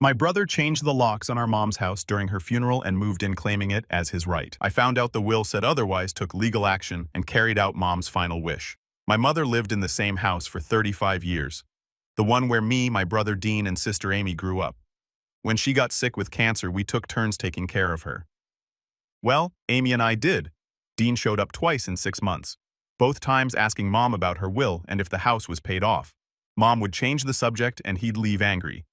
My brother changed the locks on our mom's house during her funeral and moved in claiming it as his right. I found out the will said otherwise, took legal action, and carried out mom's final wish. My mother lived in the same house for 35 years. The one where me, my brother Dean, and sister Amy grew up. When she got sick with cancer, we took turns taking care of her. Well, Amy and I did. Dean showed up twice in 6 months, both times asking Mom about her will and if the house was paid off. Mom would change the subject and he'd leave angry.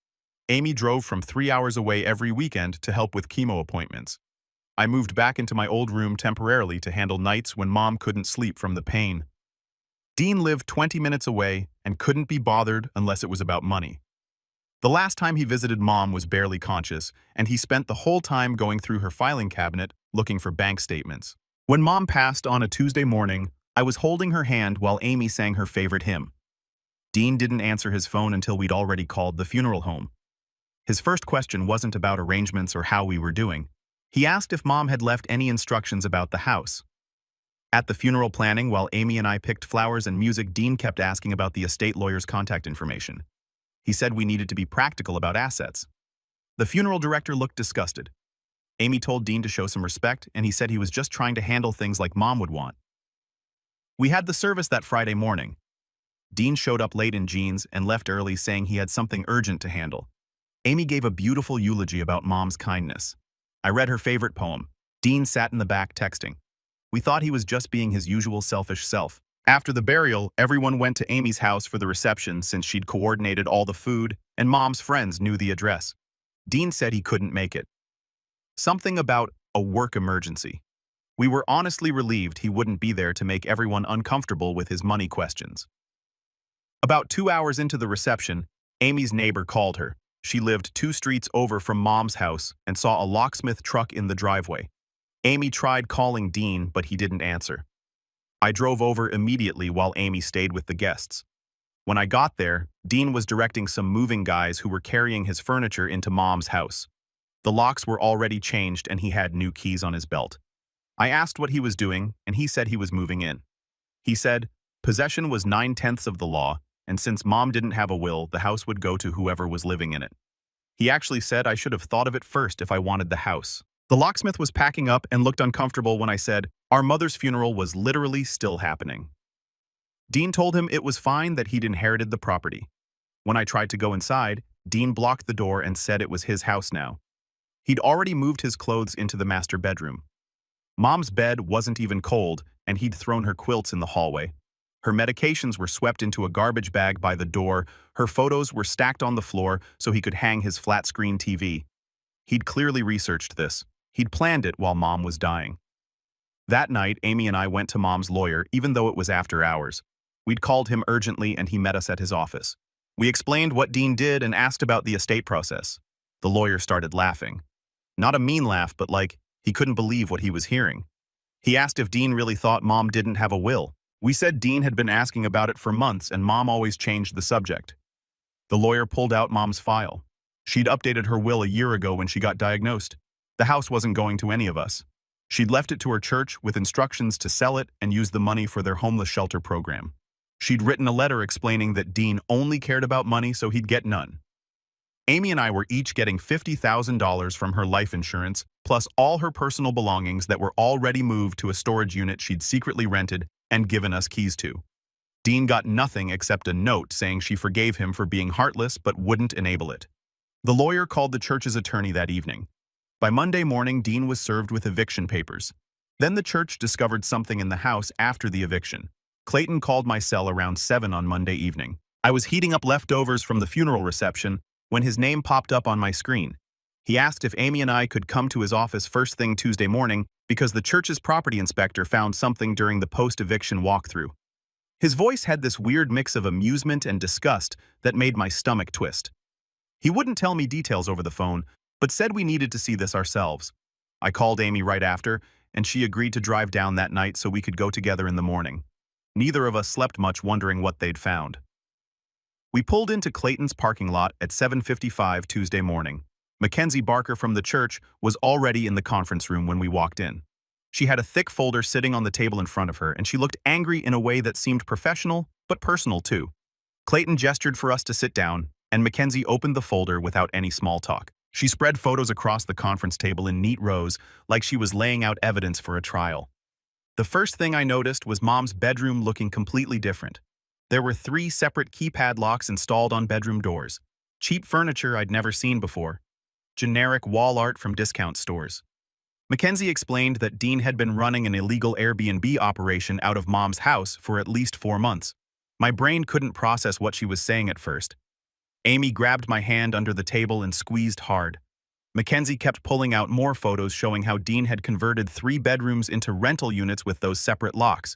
Amy drove from 3 hours away every weekend to help with chemo appointments. I moved back into my old room temporarily to handle nights when Mom couldn't sleep from the pain. Dean lived 20 minutes away and couldn't be bothered unless it was about money. The last time he visited Mom was barely conscious, and he spent the whole time going through her filing cabinet looking for bank statements. When Mom passed on a Tuesday morning, I was holding her hand while Amy sang her favorite hymn. Dean didn't answer his phone until we'd already called the funeral home. His first question wasn't about arrangements or how we were doing. He asked if Mom had left any instructions about the house. At the funeral planning, while Amy and I picked flowers and music, Dean kept asking about the estate lawyer's contact information. He said we needed to be practical about assets. The funeral director looked disgusted. Amy told Dean to show some respect, and he said he was just trying to handle things like Mom would want. We had the service that Friday morning. Dean showed up late in jeans and left early, saying he had something urgent to handle. Amy gave a beautiful eulogy about Mom's kindness. I read her favorite poem. Dean sat in the back texting. We thought he was just being his usual selfish self. After the burial, everyone went to Amy's house for the reception since she'd coordinated all the food and Mom's friends knew the address. Dean said he couldn't make it. Something about a work emergency. We were honestly relieved he wouldn't be there to make everyone uncomfortable with his money questions. About 2 hours into the reception, Amy's neighbor called her. She lived 2 streets over from Mom's house and saw a locksmith truck in the driveway. Amy tried calling Dean, but he didn't answer. I drove over immediately while Amy stayed with the guests. When I got there, Dean was directing some moving guys who were carrying his furniture into Mom's house. The locks were already changed and he had new keys on his belt. I asked what he was doing, and he said he was moving in. He said possession was 9/10 of the law, and since Mom didn't have a will, the house would go to whoever was living in it. He actually said I should have thought of it first if I wanted the house. The locksmith was packing up and looked uncomfortable when I said our mother's funeral was literally still happening. Dean told him it was fine that he'd inherited the property. When I tried to go inside, Dean blocked the door and said it was his house now. He'd already moved his clothes into the master bedroom. Mom's bed wasn't even cold, and he'd thrown her quilts in the hallway. Her medications were swept into a garbage bag by the door. Her photos were stacked on the floor so he could hang his flat-screen TV. He'd clearly researched this. He'd planned it while Mom was dying. That night, Amy and I went to Mom's lawyer, even though it was after hours. We'd called him urgently, and he met us at his office. We explained what Dean did and asked about the estate process. The lawyer started laughing. Not a mean laugh, but like he couldn't believe what he was hearing. He asked if Dean really thought Mom didn't have a will. We said Dean had been asking about it for months and Mom always changed the subject. The lawyer pulled out Mom's file. She'd updated her will a year ago when she got diagnosed. The house wasn't going to any of us. She'd left it to her church with instructions to sell it and use the money for their homeless shelter program. She'd written a letter explaining that Dean only cared about money so he'd get none. Amy and I were each getting $50,000 from her life insurance, plus all her personal belongings that were already moved to a storage unit she'd secretly rented and given us keys to. Dean got nothing except a note saying she forgave him for being heartless but wouldn't enable it. The lawyer called the church's attorney that evening. By Monday morning, Dean was served with eviction papers. Then the church discovered something in the house after the eviction. Clayton called my cell around 7 on Monday evening. I was heating up leftovers from the funeral reception when his name popped up on my screen. He asked if Amy and I could come to his office first thing Tuesday morning because the church's property inspector found something during the post-eviction walkthrough. His voice had this weird mix of amusement and disgust that made my stomach twist. He wouldn't tell me details over the phone, but said we needed to see this ourselves. I called Amy right after, and she agreed to drive down that night so we could go together in the morning. Neither of us slept much wondering what they'd found. We pulled into Clayton's parking lot at 7:55 Tuesday morning. Mackenzie Barker from the church was already in the conference room when we walked in. She had a thick folder sitting on the table in front of her, and she looked angry in a way that seemed professional, but personal too. Clayton gestured for us to sit down, and Mackenzie opened the folder without any small talk. She spread photos across the conference table in neat rows, like she was laying out evidence for a trial. The first thing I noticed was Mom's bedroom looking completely different. There were 3 separate keypad locks installed on bedroom doors. Cheap furniture I'd never seen before. Generic wall art from discount stores. Mackenzie explained that Dean had been running an illegal Airbnb operation out of Mom's house for at least 4 months. My brain couldn't process what she was saying at first. Amy grabbed my hand under the table and squeezed hard. Mackenzie kept pulling out more photos showing how Dean had converted 3 bedrooms into rental units with those separate locks.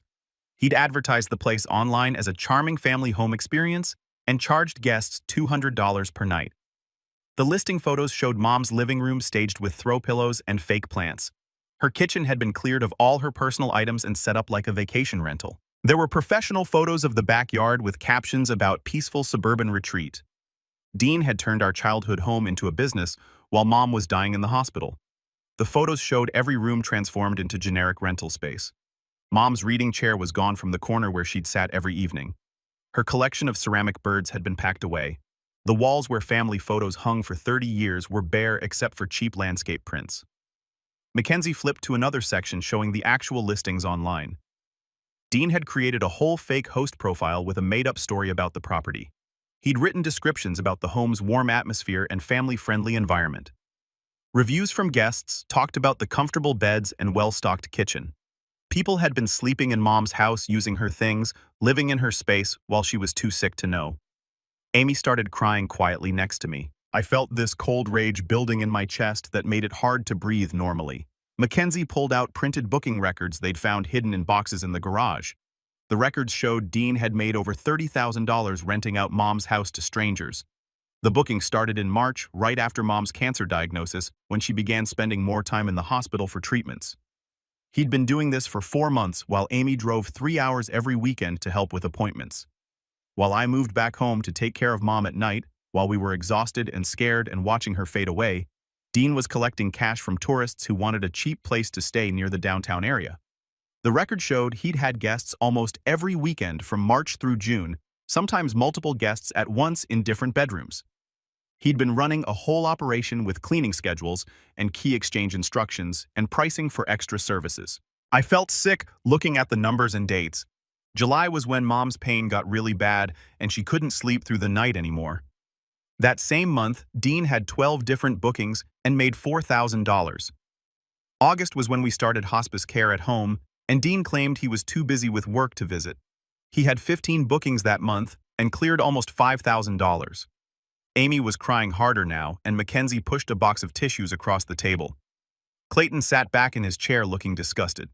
He'd advertised the place online as a charming family home experience and charged guests $200 per night. The listing photos showed Mom's living room staged with throw pillows and fake plants. Her kitchen had been cleared of all her personal items and set up like a vacation rental. There were professional photos of the backyard with captions about peaceful suburban retreat. Dean had turned our childhood home into a business while Mom was dying in the hospital. The photos showed every room transformed into generic rental space. Mom's reading chair was gone from the corner where she'd sat every evening. Her collection of ceramic birds had been packed away. The walls where family photos hung for 30 years were bare except for cheap landscape prints. Mackenzie flipped to another section showing the actual listings online. Dean had created a whole fake host profile with a made-up story about the property. He'd written descriptions about the home's warm atmosphere and family-friendly environment. Reviews from guests talked about the comfortable beds and well-stocked kitchen. People had been sleeping in Mom's house using her things, living in her space while she was too sick to know. Amy started crying quietly next to me. I felt this cold rage building in my chest that made it hard to breathe normally. Mackenzie pulled out printed booking records they'd found hidden in boxes in the garage. The records showed Dean had made over $30,000 renting out Mom's house to strangers. The booking started in March, right after Mom's cancer diagnosis, when she began spending more time in the hospital for treatments. He'd been doing this for 4 months while Amy drove 3 hours every weekend to help with appointments. While I moved back home to take care of Mom at night, while we were exhausted and scared and watching her fade away, Dean was collecting cash from tourists who wanted a cheap place to stay near the downtown area. The record showed he'd had guests almost every weekend from March through June, sometimes multiple guests at once in different bedrooms. He'd been running a whole operation with cleaning schedules and key exchange instructions and pricing for extra services. I felt sick looking at the numbers and dates. July was when Mom's pain got really bad and she couldn't sleep through the night anymore. That same month, Dean had 12 different bookings and made $4,000. August was when we started hospice care at home, and Dean claimed he was too busy with work to visit. He had 15 bookings that month and cleared almost $5,000. Amy was crying harder now, and Mackenzie pushed a box of tissues across the table. Clayton sat back in his chair looking disgusted.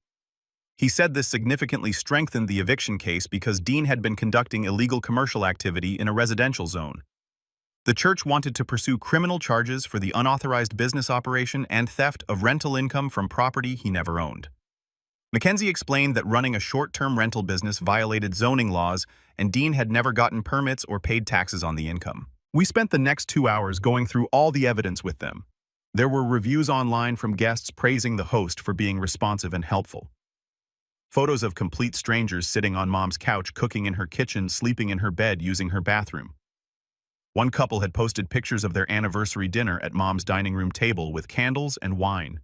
He said this significantly strengthened the eviction case because Dean had been conducting illegal commercial activity in a residential zone. The church wanted to pursue criminal charges for the unauthorized business operation and theft of rental income from property he never owned. Mackenzie explained that running a short-term rental business violated zoning laws, and Dean had never gotten permits or paid taxes on the income. We spent the next 2 hours going through all the evidence with them. There were reviews online from guests praising the host for being responsive and helpful. Photos of complete strangers sitting on Mom's couch, cooking in her kitchen, sleeping in her bed, using her bathroom. One couple had posted pictures of their anniversary dinner at Mom's dining room table with candles and wine.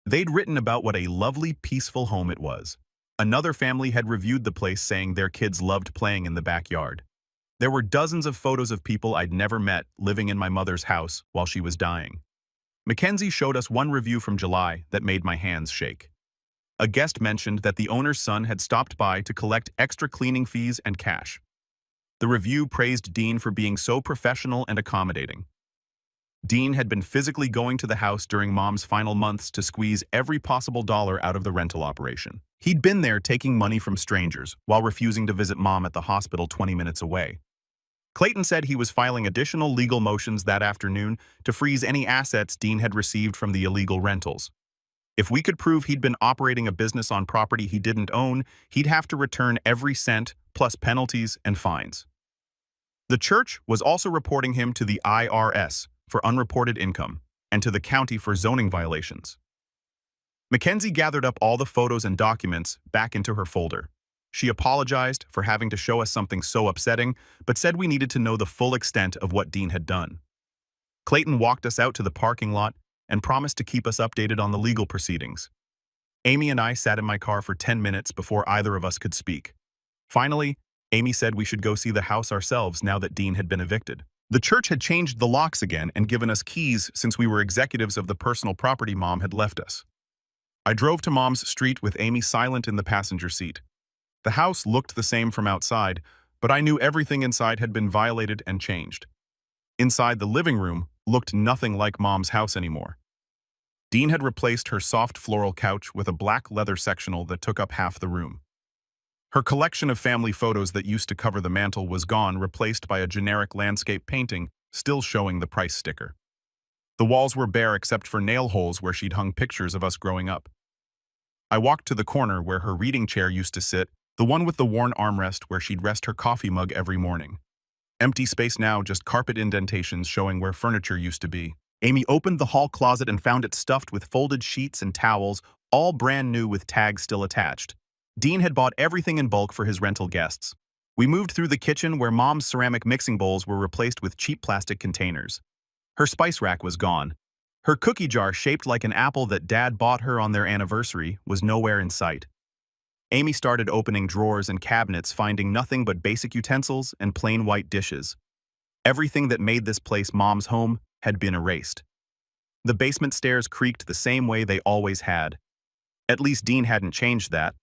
They'd written about what a lovely, peaceful home it was. Another family had reviewed the place saying their kids loved playing in the backyard. There were dozens of photos of people I'd never met living in my mother's house while she was dying. Mackenzie showed us one review from July that made my hands shake. A guest mentioned that the owner's son had stopped by to collect extra cleaning fees and cash. The review praised Dean for being so professional and accommodating. Dean had been physically going to the house during Mom's final months to squeeze every possible dollar out of the rental operation. He'd been there taking money from strangers while refusing to visit Mom at the hospital 20 minutes away. Clayton said he was filing additional legal motions that afternoon to freeze any assets Dean had received from the illegal rentals. If we could prove he'd been operating a business on property he didn't own, he'd have to return every cent, plus penalties and fines. The church was also reporting him to the IRS for unreported income and to the county for zoning violations. Mackenzie gathered up all the photos and documents back into her folder. She apologized for having to show us something so upsetting, but said we needed to know the full extent of what Dean had done. Clayton walked us out to the parking lot and promised to keep us updated on the legal proceedings. Amy and I sat in my car for 10 minutes before either of us could speak. Finally, Amy said we should go see the house ourselves now that Dean had been evicted. The church had changed the locks again and given us keys since we were executives of the personal property Mom had left us. I drove to Mom's street with Amy silent in the passenger seat. The house looked the same from outside, but I knew everything inside had been violated and changed. Inside, the living room looked nothing like Mom's house anymore. Dean had replaced her soft floral couch with a black leather sectional that took up half the room. Her collection of family photos that used to cover the mantel was gone, replaced by a generic landscape painting, still showing the price sticker. The walls were bare except for nail holes where she'd hung pictures of us growing up. I walked to the corner where her reading chair used to sit, the one with the worn armrest where she'd rest her coffee mug every morning. Empty space now, just carpet indentations showing where furniture used to be. Amy opened the hall closet and found it stuffed with folded sheets and towels, all brand new with tags still attached. Dean had bought everything in bulk for his rental guests. We moved through the kitchen where Mom's ceramic mixing bowls were replaced with cheap plastic containers. Her spice rack was gone. Her cookie jar, shaped like an apple that Dad bought her on their anniversary, was nowhere in sight. Amy started opening drawers and cabinets, finding nothing but basic utensils and plain white dishes. Everything that made this place Mom's home had been erased. The basement stairs creaked the same way they always had. At least Dean hadn't changed that.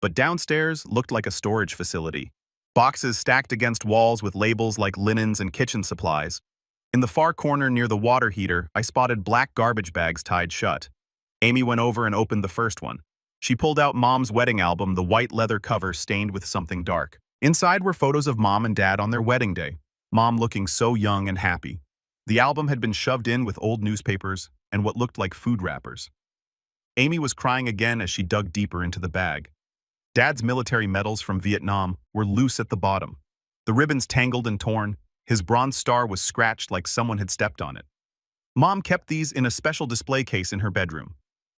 But downstairs looked like a storage facility. Boxes stacked against walls with labels like linens and kitchen supplies. In the far corner near the water heater, I spotted black garbage bags tied shut. Amy went over and opened the first one. She pulled out Mom's wedding album, the white leather cover stained with something dark. Inside were photos of Mom and Dad on their wedding day, Mom looking so young and happy. The album had been shoved in with old newspapers and what looked like food wrappers. Amy was crying again as she dug deeper into the bag. Dad's military medals from Vietnam were loose at the bottom. The ribbons tangled and torn. His bronze star was scratched like someone had stepped on it. Mom kept these in a special display case in her bedroom.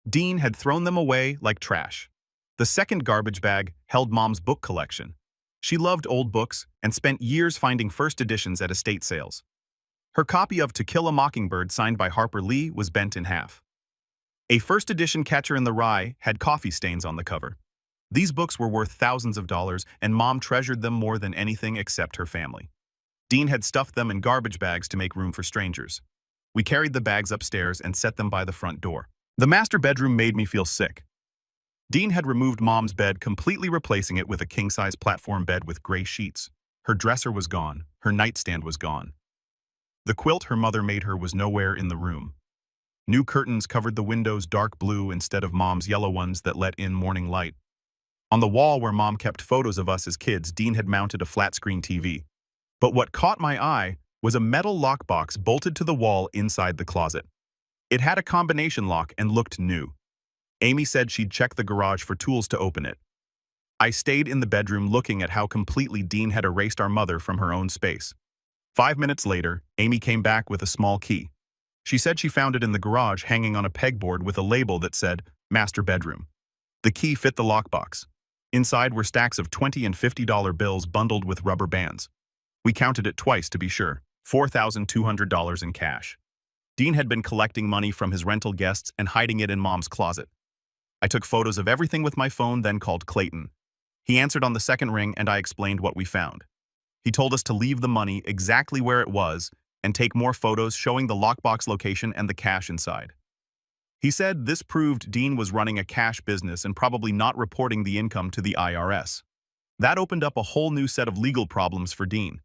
Dean had thrown them away like trash. The second garbage bag held Mom's book collection. She loved old books and spent years finding first editions at estate sales. Her copy of To Kill a Mockingbird, signed by Harper Lee, was bent in half. A first edition Catcher in the Rye had coffee stains on the cover. These books were worth thousands of dollars, and Mom treasured them more than anything except her family. Dean had stuffed them in garbage bags to make room for strangers. We carried the bags upstairs and set them by the front door. The master bedroom made me feel sick. Dean had removed Mom's bed, completely replacing it with a king-size platform bed with gray sheets. Her dresser was gone. Her nightstand was gone. The quilt her mother made her was nowhere in the room. New curtains covered the windows dark blue instead of Mom's yellow ones that let in morning light. On the wall where Mom kept photos of us as kids, Dean had mounted a flat-screen TV. But what caught my eye was a metal lockbox bolted to the wall inside the closet. It had a combination lock and looked new. Amy said she'd check the garage for tools to open it. I stayed in the bedroom looking at how completely Dean had erased our mother from her own space. 5 minutes later, Amy came back with a small key. She said she found it in the garage hanging on a pegboard with a label that said, "Master Bedroom." The key fit the lockbox. Inside were stacks of $20 and $50 bills bundled with rubber bands. We counted it twice to be sure. $4,200 in cash. Dean had been collecting money from his rental guests and hiding it in Mom's closet. I took photos of everything with my phone, then called Clayton. He answered on the second ring, and I explained what we found. He told us to leave the money exactly where it was and take more photos showing the lockbox location and the cash inside. He said this proved Dean was running a cash business and probably not reporting the income to the IRS. That opened up a whole new set of legal problems for Dean.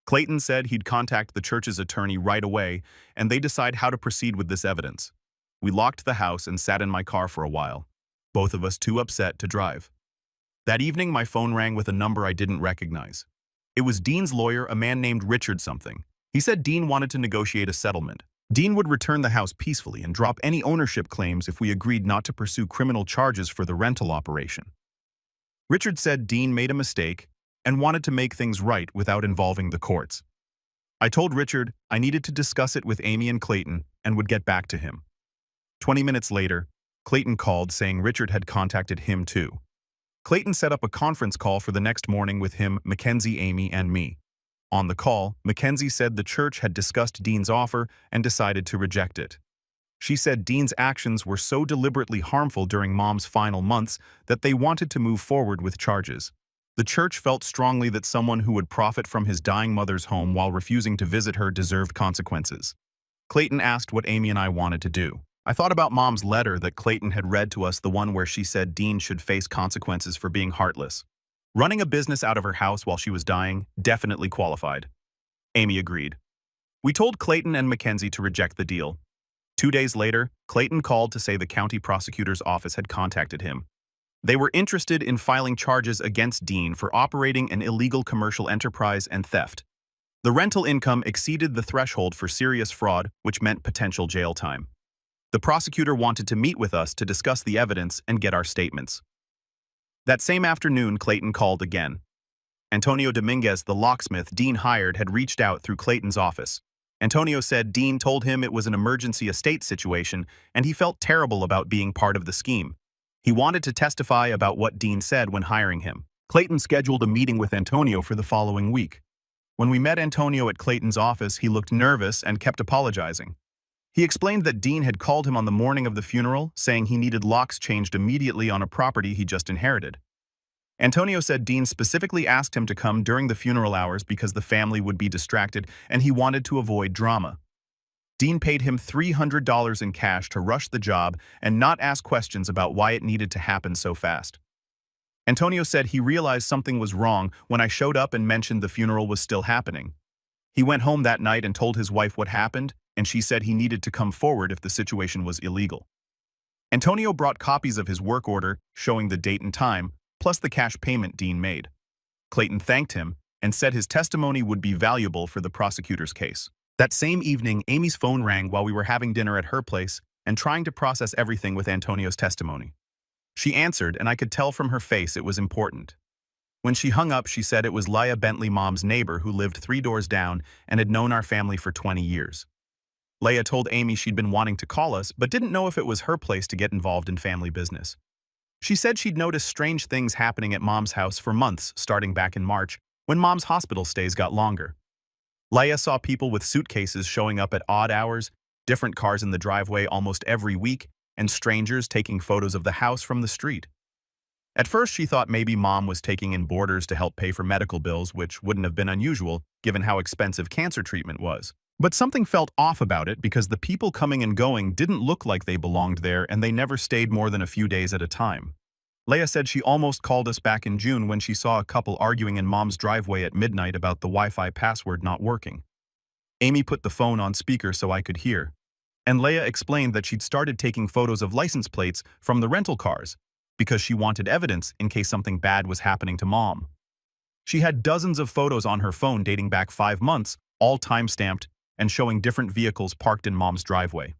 Clayton said he'd contact the church's attorney right away, and they decide how to proceed with this evidence. We locked the house and sat in my car for a while, both of us too upset to drive. That evening, my phone rang with a number I didn't recognize. It was Dean's lawyer, a man named Richard something. He said Dean wanted to negotiate a settlement. Dean would return the house peacefully and drop any ownership claims if we agreed not to pursue criminal charges for the rental operation. Richard said Dean made a mistake and wanted to make things right without involving the courts. I told Richard I needed to discuss it with Amy and Clayton and would get back to him. 20 minutes later, Clayton called saying Richard had contacted him too. Clayton set up a conference call for the next morning with him, Mackenzie, Amy, and me. On the call, Mackenzie said the church had discussed Dean's offer and decided to reject it. She said Dean's actions were so deliberately harmful during Mom's final months that they wanted to move forward with charges. The church felt strongly that someone who would profit from his dying mother's home while refusing to visit her deserved consequences. Clayton asked what Amy and I wanted to do. I thought about Mom's letter that Clayton had read to us, the one where she said Dean should face consequences for being heartless. Running a business out of her house while she was dying definitely qualified. Amy agreed. We told Clayton and Mackenzie to reject the deal. 2 days later, Clayton called to say the county prosecutor's office had contacted him. They were interested in filing charges against Dean for operating an illegal commercial enterprise and theft. The rental income exceeded the threshold for serious fraud, which meant potential jail time. The prosecutor wanted to meet with us to discuss the evidence and get our statements. That same afternoon, Clayton called again. Antonio Dominguez, the locksmith Dean hired, had reached out through Clayton's office. Antonio said Dean told him it was an emergency estate situation and he felt terrible about being part of the scheme. He wanted to testify about what Dean said when hiring him. Clayton scheduled a meeting with Antonio for the following week. When we met Antonio at Clayton's office, he looked nervous and kept apologizing. He explained that Dean had called him on the morning of the funeral, saying he needed locks changed immediately on a property he just inherited. Antonio said Dean specifically asked him to come during the funeral hours because the family would be distracted and he wanted to avoid drama. Dean paid him $300 in cash to rush the job and not ask questions about why it needed to happen so fast. Antonio said he realized something was wrong when I showed up and mentioned the funeral was still happening. He went home that night and told his wife what happened, and she said he needed to come forward if the situation was illegal. Antonio brought copies of his work order showing the date and time, plus the cash payment Dean made. Clayton thanked him and said his testimony would be valuable for the prosecutor's case. That same evening, Amy's phone rang while we were having dinner at her place and trying to process everything with Antonio's testimony. She answered, and I could tell from her face it was important. When she hung up, she said it was Leah Bentley, Mom's neighbor, who lived 3 doors down and had known our family for 20 years. Leah told Amy she'd been wanting to call us, but didn't know if it was her place to get involved in family business. She said she'd noticed strange things happening at Mom's house for months, starting back in March, when Mom's hospital stays got longer. Leah saw people with suitcases showing up at odd hours, different cars in the driveway almost every week, and strangers taking photos of the house from the street. At first, she thought maybe Mom was taking in boarders to help pay for medical bills, which wouldn't have been unusual given how expensive cancer treatment was. But something felt off about it because the people coming and going didn't look like they belonged there and they never stayed more than a few days at a time. Leah said she almost called us back in June when she saw a couple arguing in Mom's driveway at midnight about the Wi-Fi password not working. Amy put the phone on speaker so I could hear, and Leah explained that she'd started taking photos of license plates from the rental cars because she wanted evidence in case something bad was happening to Mom. She had dozens of photos on her phone dating back 5 months, all time-stamped and showing different vehicles parked in Mom's driveway.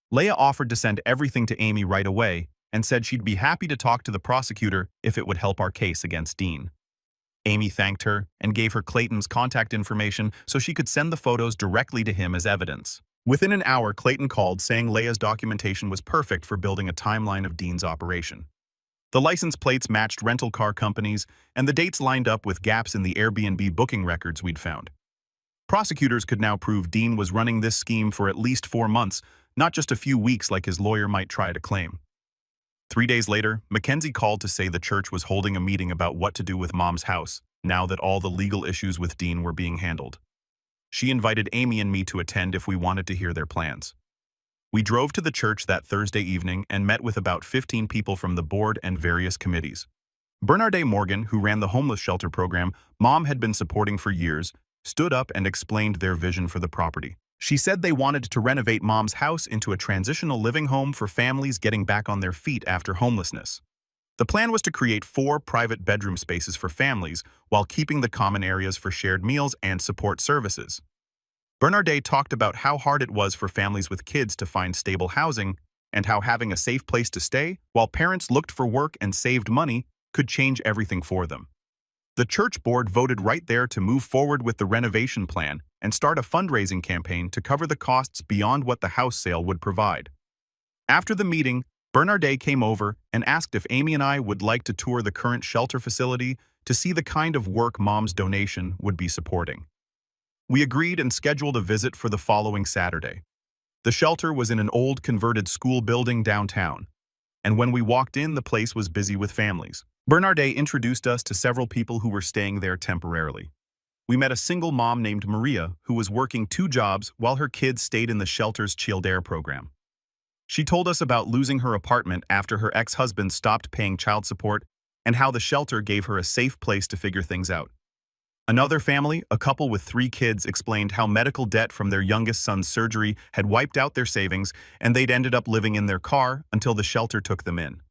Leah offered to send everything to Amy right away and said she'd be happy to talk to the prosecutor if it would help our case against Dean. Amy thanked her and gave her Clayton's contact information so she could send the photos directly to him as evidence. Within an hour, Clayton called saying Leah's documentation was perfect for building a timeline of Dean's operation. The license plates matched rental car companies, and the dates lined up with gaps in the Airbnb booking records we'd found. Prosecutors could now prove Dean was running this scheme for at least 4 months, not just a few weeks like his lawyer might try to claim. 3 days later, Mackenzie called to say the church was holding a meeting about what to do with Mom's house, now that all the legal issues with Dean were being handled. She invited Amy and me to attend if we wanted to hear their plans. We drove to the church that Thursday evening and met with about 15 people from the board and various committees. Bernarde Morgan, who ran the homeless shelter program Mom had been supporting for years, stood up and explained their vision for the property. She said they wanted to renovate Mom's house into a transitional living home for families getting back on their feet after homelessness. The plan was to create 4 private bedroom spaces for families while keeping the common areas for shared meals and support services. Bernarde talked about how hard it was for families with kids to find stable housing and how having a safe place to stay while parents looked for work and saved money could change everything for them. The church board voted right there to move forward with the renovation plan and start a fundraising campaign to cover the costs beyond what the house sale would provide. After the meeting, Bernardet came over and asked if Amy and I would like to tour the current shelter facility to see the kind of work Mom's donation would be supporting. We agreed and scheduled a visit for the following Saturday. The shelter was in an old converted school building downtown, and when we walked in, the place was busy with families. Bernardet introduced us to several people who were staying there temporarily. We met a single mom named Maria who was working 2 jobs while her kids stayed in the shelter's chilled air program. She told us about losing her apartment after her ex-husband stopped paying child support and how the shelter gave her a safe place to figure things out. Another family, a couple with 3 kids, explained how medical debt from their youngest son's surgery had wiped out their savings and they'd ended up living in their car until the shelter took them in.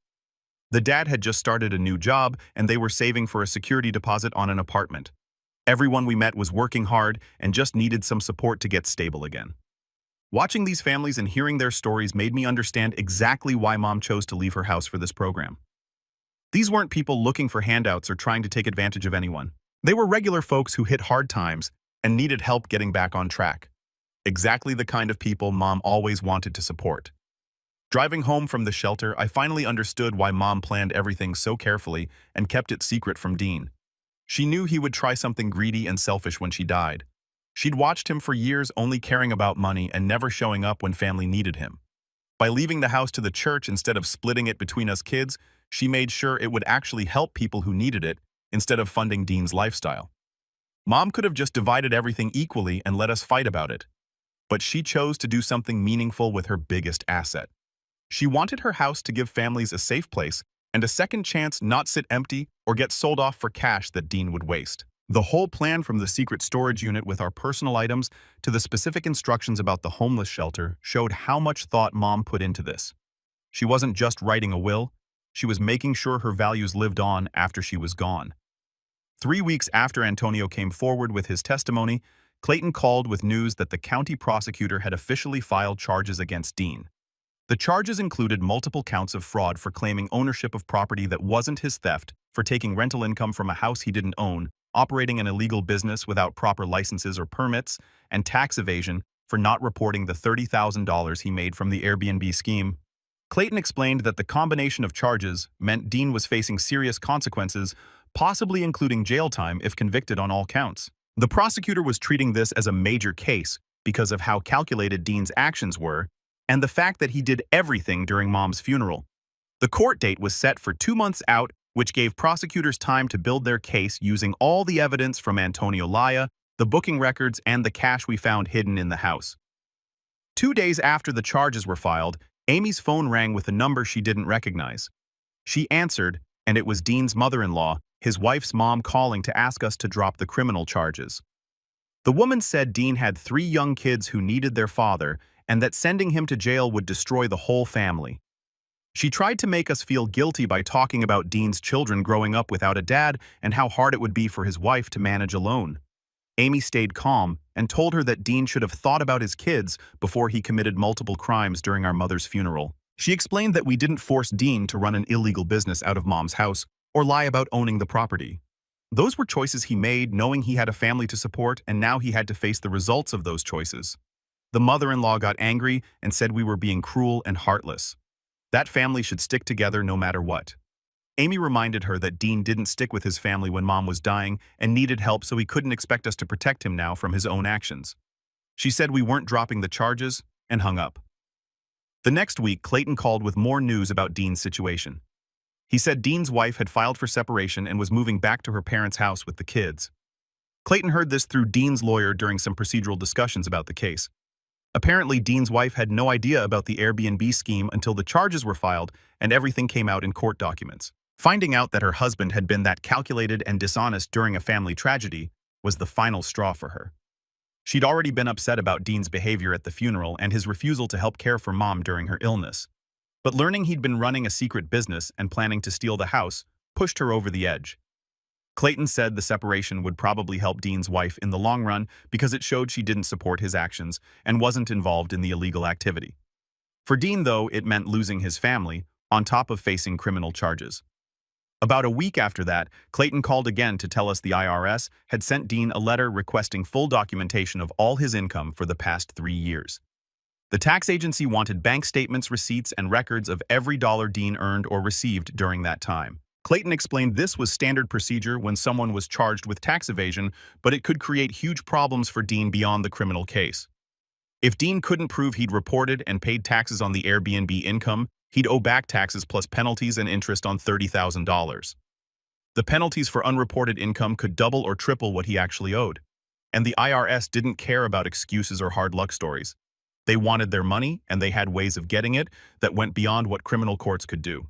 The dad had just started a new job and they were saving for a security deposit on an apartment. Everyone we met was working hard and just needed some support to get stable again. Watching these families and hearing their stories made me understand exactly why Mom chose to leave her house for this program. These weren't people looking for handouts or trying to take advantage of anyone. They were regular folks who hit hard times and needed help getting back on track. Exactly the kind of people Mom always wanted to support. Driving home from the shelter, I finally understood why Mom planned everything so carefully and kept it secret from Dean. She knew he would try something greedy and selfish when she died. She'd watched him for years only caring about money and never showing up when family needed him. By leaving the house to the church instead of splitting it between us kids, she made sure it would actually help people who needed it instead of funding Dean's lifestyle. Mom could have just divided everything equally and let us fight about it. But she chose to do something meaningful with her biggest asset. She wanted her house to give families a safe place and a second chance not sit empty or get sold off for cash that Dean would waste. The whole plan, from the secret storage unit with our personal items to the specific instructions about the homeless shelter, showed how much thought Mom put into this. She wasn't just writing a will, she was making sure her values lived on after she was gone. 3 weeks after Antonio came forward with his testimony, Clayton called with news that the county prosecutor had officially filed charges against Dean. The charges included multiple counts of fraud for claiming ownership of property that wasn't his, theft for taking rental income from a house he didn't own, operating an illegal business without proper licenses or permits, and tax evasion for not reporting the $30,000 he made from the Airbnb scheme. Clayton explained that the combination of charges meant Dean was facing serious consequences, possibly including jail time if convicted on all counts. The prosecutor was treating this as a major case because of how calculated Dean's actions were and the fact that he did everything during Mom's funeral. The court date was set for 2 months out, which gave prosecutors time to build their case using all the evidence from Antonio Laya, the booking records, and the cash we found hidden in the house. 2 days after the charges were filed, Amy's phone rang with a number she didn't recognize. She answered, and it was Dean's mother-in-law, his wife's mom, calling to ask us to drop the criminal charges. The woman said Dean had 3 young kids who needed their father, and that sending him to jail would destroy the whole family. She tried to make us feel guilty by talking about Dean's children growing up without a dad and how hard it would be for his wife to manage alone. Amy stayed calm and told her that Dean should have thought about his kids before he committed multiple crimes during our mother's funeral. She explained that we didn't force Dean to run an illegal business out of Mom's house or lie about owning the property. Those were choices he made knowing he had a family to support, and now he had to face the results of those choices. The mother-in-law got angry and said we were being cruel and heartless. That family should stick together no matter what. Amy reminded her that Dean didn't stick with his family when Mom was dying and needed help, so he couldn't expect us to protect him now from his own actions. She said we weren't dropping the charges and hung up. The next week, Clayton called with more news about Dean's situation. He said Dean's wife had filed for separation and was moving back to her parents' house with the kids. Clayton heard this through Dean's lawyer during some procedural discussions about the case. Apparently, Dean's wife had no idea about the Airbnb scheme until the charges were filed and everything came out in court documents. Finding out that her husband had been that calculated and dishonest during a family tragedy was the final straw for her. She'd already been upset about Dean's behavior at the funeral and his refusal to help care for Mom during her illness. But learning he'd been running a secret business and planning to steal the house pushed her over the edge. Clayton said the separation would probably help Dean's wife in the long run because it showed she didn't support his actions and wasn't involved in the illegal activity. For Dean, though, it meant losing his family, on top of facing criminal charges. About a week after that, Clayton called again to tell us the IRS had sent Dean a letter requesting full documentation of all his income for the past 3 years. The tax agency wanted bank statements, receipts, and records of every dollar Dean earned or received during that time. Clayton explained this was standard procedure when someone was charged with tax evasion, but it could create huge problems for Dean beyond the criminal case. If Dean couldn't prove he'd reported and paid taxes on the Airbnb income, he'd owe back taxes plus penalties and interest on $30,000. The penalties for unreported income could double or triple what he actually owed. And the IRS didn't care about excuses or hard luck stories. They wanted their money, and they had ways of getting it that went beyond what criminal courts could do.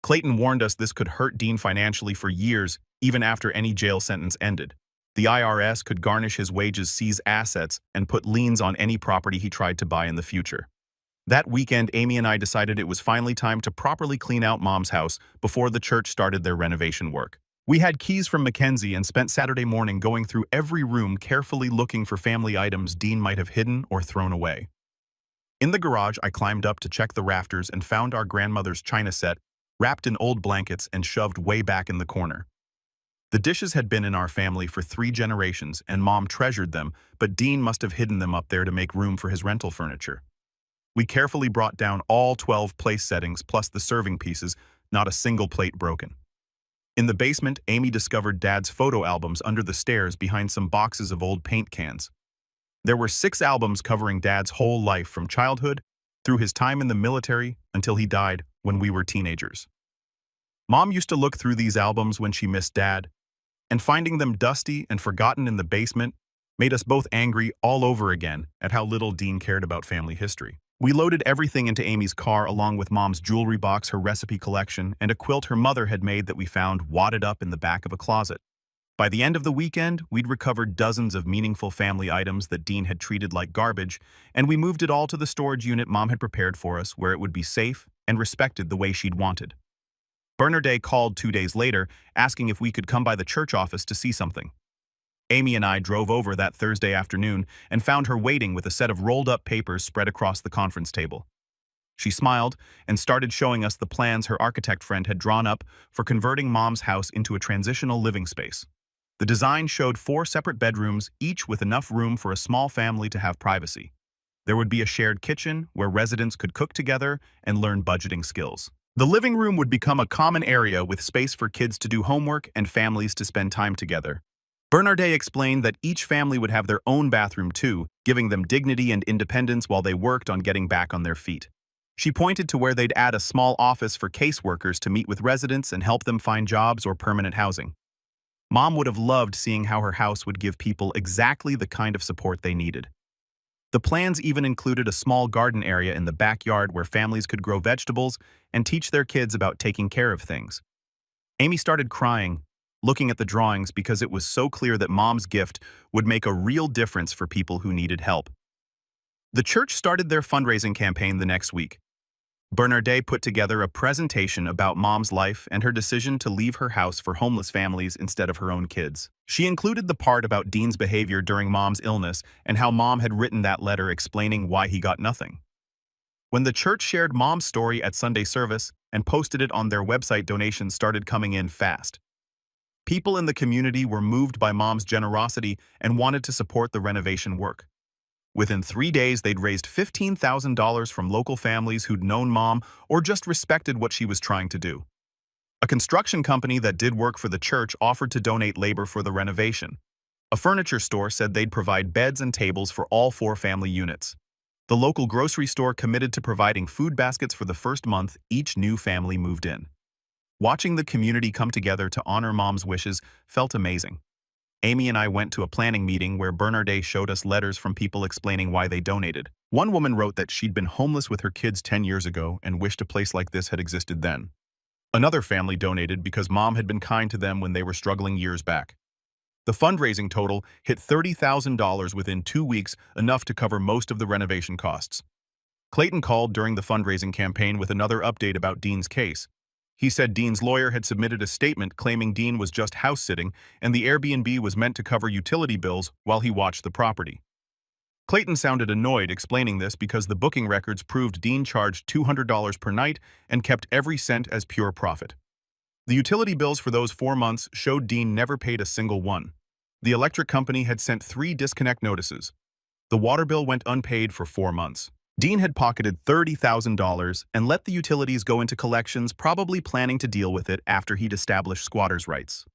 Clayton warned us this could hurt Dean financially for years, even after any jail sentence ended. The IRS could garnish his wages, seize assets, and put liens on any property he tried to buy in the future. That weekend, Amy and I decided it was finally time to properly clean out Mom's house before the church started their renovation work. We had keys from Mackenzie and spent Saturday morning going through every room, carefully looking for family items Dean might have hidden or thrown away. In the garage, I climbed up to check the rafters and found our grandmother's china set wrapped in old blankets and shoved way back in the corner. The dishes had been in our family for 3 generations, and Mom treasured them, but Dean must have hidden them up there to make room for his rental furniture. We carefully brought down all 12 place settings plus the serving pieces, not a single plate broken. In the basement, Amy discovered Dad's photo albums under the stairs behind some boxes of old paint cans. There were 6 albums covering Dad's whole life from childhood through his time in the military until he died when we were teenagers. Mom used to look through these albums when she missed Dad, and finding them dusty and forgotten in the basement made us both angry all over again at how little Dean cared about family history. We loaded everything into Amy's car along with Mom's jewelry box, her recipe collection, and a quilt her mother had made that we found wadded up in the back of a closet. By the end of the weekend, we'd recovered dozens of meaningful family items that Dean had treated like garbage, and we moved it all to the storage unit Mom had prepared for us where it would be safe and respected the way she'd wanted. Bernarday called 2 days later, asking if we could come by the church office to see something. Amy and I drove over that Thursday afternoon and found her waiting with a set of rolled-up papers spread across the conference table. She smiled and started showing us the plans her architect friend had drawn up for converting Mom's house into a transitional living space. The design showed 4 separate bedrooms, each with enough room for a small family to have privacy. There would be a shared kitchen where residents could cook together and learn budgeting skills. The living room would become a common area with space for kids to do homework and families to spend time together. Bernarday explained that each family would have their own bathroom too, giving them dignity and independence while they worked on getting back on their feet. She pointed to where they'd add a small office for caseworkers to meet with residents and help them find jobs or permanent housing. Mom would have loved seeing how her house would give people exactly the kind of support they needed. The plans even included a small garden area in the backyard where families could grow vegetables and teach their kids about taking care of things. Amy started crying, looking at the drawings because it was so clear that Mom's gift would make a real difference for people who needed help. The church started their fundraising campaign the next week. Bernarday put together a presentation about Mom's life and her decision to leave her house for homeless families instead of her own kids. She included the part about Dean's behavior during Mom's illness and how Mom had written that letter explaining why he got nothing. When the church shared Mom's story at Sunday service and posted it on their website, donations started coming in fast. People in the community were moved by Mom's generosity and wanted to support the renovation work. Within 3 days, they'd raised $15,000 from local families who'd known Mom or just respected what she was trying to do. A construction company that did work for the church offered to donate labor for the renovation. A furniture store said they'd provide beds and tables for all 4 family units. The local grocery store committed to providing food baskets for the first month each new family moved in. Watching the community come together to honor Mom's wishes felt amazing. Amy and I went to a planning meeting where Bernarday showed us letters from people explaining why they donated. One woman wrote that she'd been homeless with her kids 10 years ago and wished a place like this had existed then. Another family donated because Mom had been kind to them when they were struggling years back. The fundraising total hit $30,000 within 2 weeks, enough to cover most of the renovation costs. Clayton called during the fundraising campaign with another update about Dean's case. He said Dean's lawyer had submitted a statement claiming Dean was just house-sitting and the Airbnb was meant to cover utility bills while he watched the property. Clayton sounded annoyed explaining this because the booking records proved Dean charged $200 per night and kept every cent as pure profit. The utility bills for those 4 months showed Dean never paid a single one. The electric company had sent 3 disconnect notices. The water bill went unpaid for 4 months. Dean had pocketed $30,000 and let the utilities go into collections, probably planning to deal with it after he'd established squatters' rights.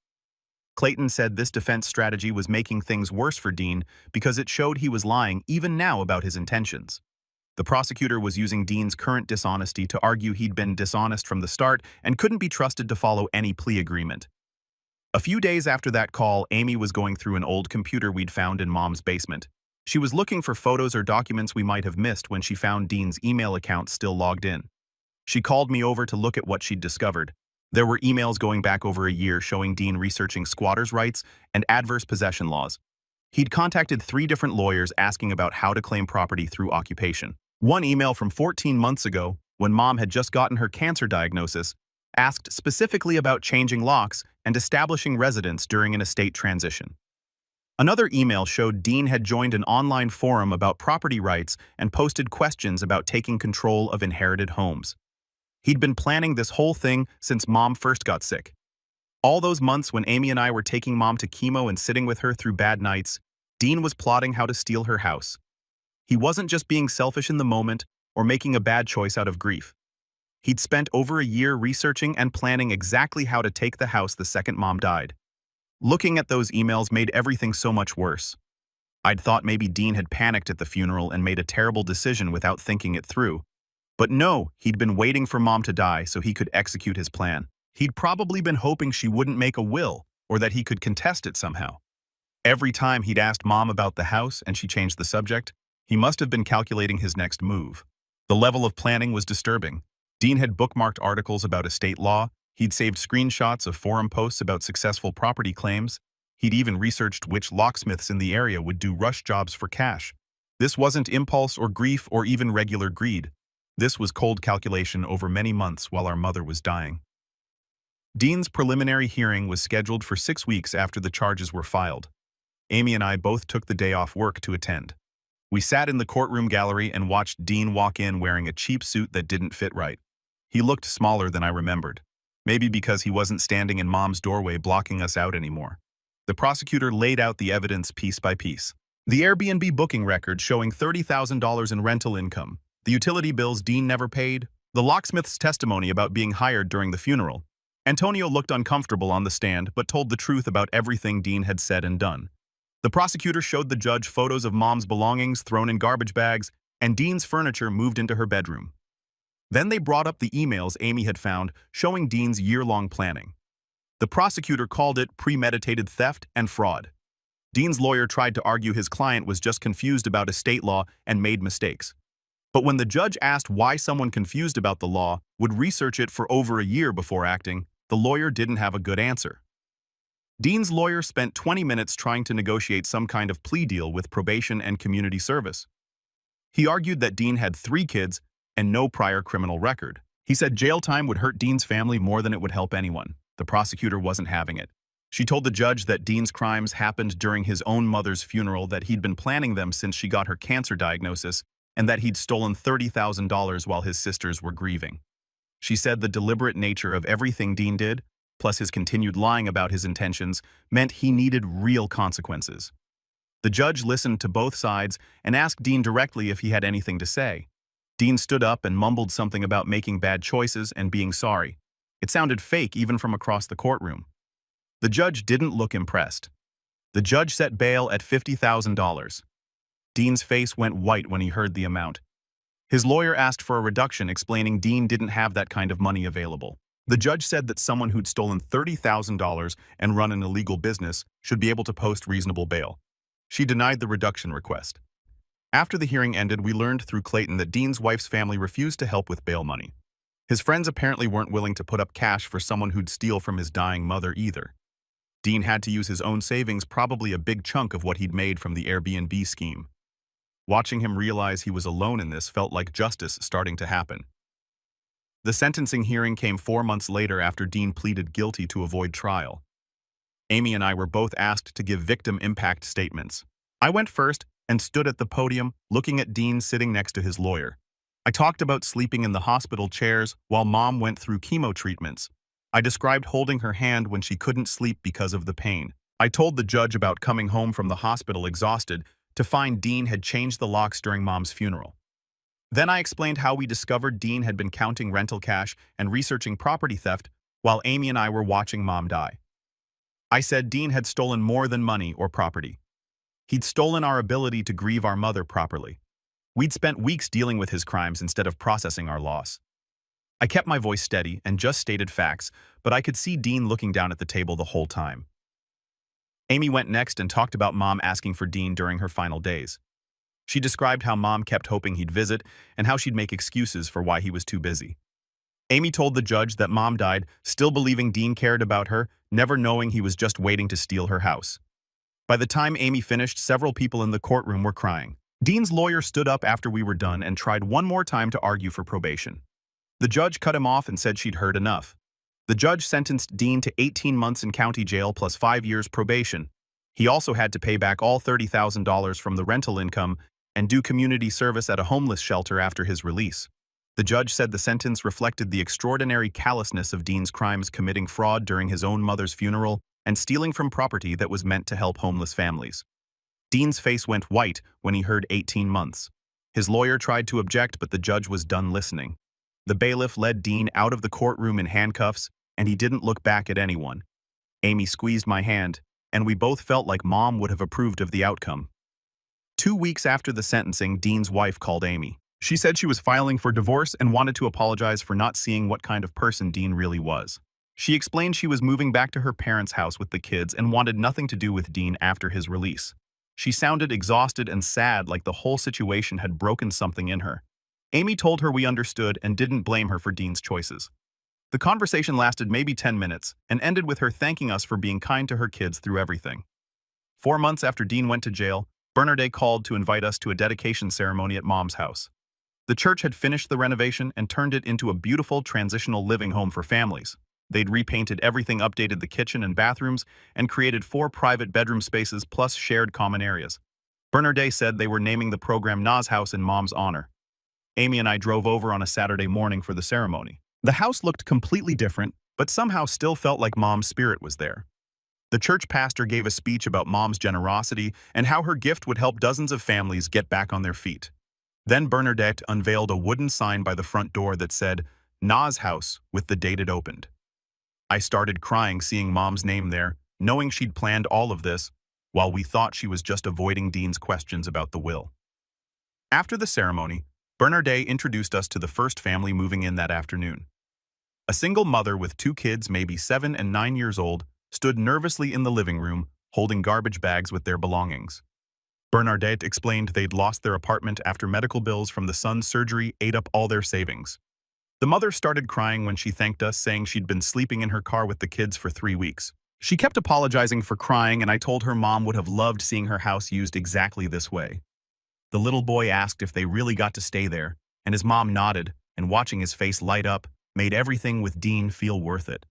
Clayton said this defense strategy was making things worse for Dean because it showed he was lying even now about his intentions. The prosecutor was using Dean's current dishonesty to argue he'd been dishonest from the start and couldn't be trusted to follow any plea agreement. A few days after that call, Amy was going through an old computer we'd found in Mom's basement. She was looking for photos or documents we might have missed when she found Dean's email account still logged in. She called me over to look at what she'd discovered. There were emails going back over a year showing Dean researching squatters' rights and adverse possession laws. He'd contacted 3 different lawyers asking about how to claim property through occupation. One email from 14 months ago, when Mom had just gotten her cancer diagnosis, asked specifically about changing locks and establishing residence during an estate transition. Another email showed Dean had joined an online forum about property rights and posted questions about taking control of inherited homes. He'd been planning this whole thing since Mom first got sick. All those months when Amy and I were taking Mom to chemo and sitting with her through bad nights, Dean was plotting how to steal her house. He wasn't just being selfish in the moment or making a bad choice out of grief. He'd spent over a year researching and planning exactly how to take the house the second Mom died. Looking at those emails made everything so much worse. I'd thought maybe Dean had panicked at the funeral and made a terrible decision without thinking it through. But no, he'd been waiting for Mom to die so he could execute his plan. He'd probably been hoping she wouldn't make a will or that he could contest it somehow. Every time he'd asked Mom about the house and she changed the subject, he must have been calculating his next move. The level of planning was disturbing. Dean had bookmarked articles about estate law, he'd saved screenshots of forum posts about successful property claims, he'd even researched which locksmiths in the area would do rush jobs for cash. This wasn't impulse or grief or even regular greed. This was cold calculation over many months while our mother was dying. Dean's preliminary hearing was scheduled for 6 weeks after the charges were filed. Amy and I both took the day off work to attend. We sat in the courtroom gallery and watched Dean walk in wearing a cheap suit that didn't fit right. He looked smaller than I remembered, maybe because he wasn't standing in Mom's doorway blocking us out anymore. The prosecutor laid out the evidence piece by piece. The Airbnb booking record showing $30,000 in rental income, the utility bills Dean never paid, the locksmith's testimony about being hired during the funeral. Antonio looked uncomfortable on the stand but told the truth about everything Dean had said and done. The prosecutor showed the judge photos of Mom's belongings thrown in garbage bags and Dean's furniture moved into her bedroom. Then they brought up the emails Amy had found showing Dean's year-long planning. The prosecutor called it premeditated theft and fraud. Dean's lawyer tried to argue his client was just confused about estate law and made mistakes. But when the judge asked why someone confused about the law would research it for over a year before acting, the lawyer didn't have a good answer. Dean's lawyer spent 20 minutes trying to negotiate some kind of plea deal with probation and community service. He argued that Dean had 3 kids and no prior criminal record. He said jail time would hurt Dean's family more than it would help anyone. The prosecutor wasn't having it. She told the judge that Dean's crimes happened during his own mother's funeral, that he'd been planning them since she got her cancer diagnosis, and that he'd stolen $30,000 while his sisters were grieving. She said the deliberate nature of everything Dean did, plus his continued lying about his intentions, meant he needed real consequences. The judge listened to both sides and asked Dean directly if he had anything to say. Dean stood up and mumbled something about making bad choices and being sorry. It sounded fake even from across the courtroom. The judge didn't look impressed. The judge set bail at $50,000. Dean's face went white when he heard the amount. His lawyer asked for a reduction, explaining Dean didn't have that kind of money available. The judge said that someone who'd stolen $30,000 and run an illegal business should be able to post reasonable bail. She denied the reduction request. After the hearing ended, we learned through Clayton that Dean's wife's family refused to help with bail money. His friends apparently weren't willing to put up cash for someone who'd steal from his dying mother either. Dean had to use his own savings, probably a big chunk of what he'd made from the Airbnb scheme. Watching him realize he was alone in this felt like justice starting to happen. The sentencing hearing came 4 months later after Dean pleaded guilty to avoid trial. Amy and I were both asked to give victim impact statements. I went first and stood at the podium looking at Dean sitting next to his lawyer. I talked about sleeping in the hospital chairs while Mom went through chemo treatments. I described holding her hand when she couldn't sleep because of the pain. I told the judge about coming home from the hospital exhausted to find Dean had changed the locks during Mom's funeral. Then I explained how we discovered Dean had been counting rental cash and researching property theft while Amy and I were watching Mom die. I said Dean had stolen more than money or property. He'd stolen our ability to grieve our mother properly. We'd spent weeks dealing with his crimes instead of processing our loss. I kept my voice steady and just stated facts, but I could see Dean looking down at the table the whole time. Amy went next and talked about Mom asking for Dean during her final days. She described how Mom kept hoping he'd visit and how she'd make excuses for why he was too busy. Amy told the judge that Mom died, still believing Dean cared about her, never knowing he was just waiting to steal her house. By the time Amy finished, several people in the courtroom were crying. Dean's lawyer stood up after we were done and tried one more time to argue for probation. The judge cut him off and said she'd heard enough. The judge sentenced Dean to 18 months in county jail plus 5 years probation. He also had to pay back all $30,000 from the rental income and do community service at a homeless shelter after his release. The judge said the sentence reflected the extraordinary callousness of Dean's crimes, committing fraud during his own mother's funeral and stealing from property that was meant to help homeless families. Dean's face went white when he heard 18 months. His lawyer tried to object, but the judge was done listening. The bailiff led Dean out of the courtroom in handcuffs, and he didn't look back at anyone. Amy squeezed my hand, and we both felt like Mom would have approved of the outcome. 2 weeks after the sentencing, Dean's wife called Amy. She said she was filing for divorce and wanted to apologize for not seeing what kind of person Dean really was. She explained she was moving back to her parents' house with the kids and wanted nothing to do with Dean after his release. She sounded exhausted and sad, like the whole situation had broken something in her. Amy told her we understood and didn't blame her for Dean's choices. The conversation lasted maybe 10 minutes and ended with her thanking us for being kind to her kids through everything. 4 months after Dean went to jail, Bernardet called to invite us to a dedication ceremony at Mom's house. The church had finished the renovation and turned it into a beautiful transitional living home for families. They'd repainted everything, updated the kitchen and bathrooms, and created 4 private bedroom spaces plus shared common areas. Bernardet said they were naming the program Na's House in Mom's honor. Amy and I drove over on a Saturday morning for the ceremony. The house looked completely different, but somehow still felt like Mom's spirit was there. The church pastor gave a speech about Mom's generosity and how her gift would help dozens of families get back on their feet. Then Bernadette unveiled a wooden sign by the front door that said, Na's House, with the date it opened. I started crying seeing Mom's name there, knowing she'd planned all of this, while we thought she was just avoiding Dean's questions about the will. After the ceremony, Bernardet introduced us to the first family moving in that afternoon. A single mother with 2 kids, maybe 7 and 9 years old, stood nervously in the living room, holding garbage bags with their belongings. Bernardet explained they'd lost their apartment after medical bills from the son's surgery ate up all their savings. The mother started crying when she thanked us, saying she'd been sleeping in her car with the kids for 3 weeks. She kept apologizing for crying, and I told her Mom would have loved seeing her house used exactly this way. The little boy asked if they really got to stay there, and his mom nodded, and watching his face light up made everything with Dean feel worth it.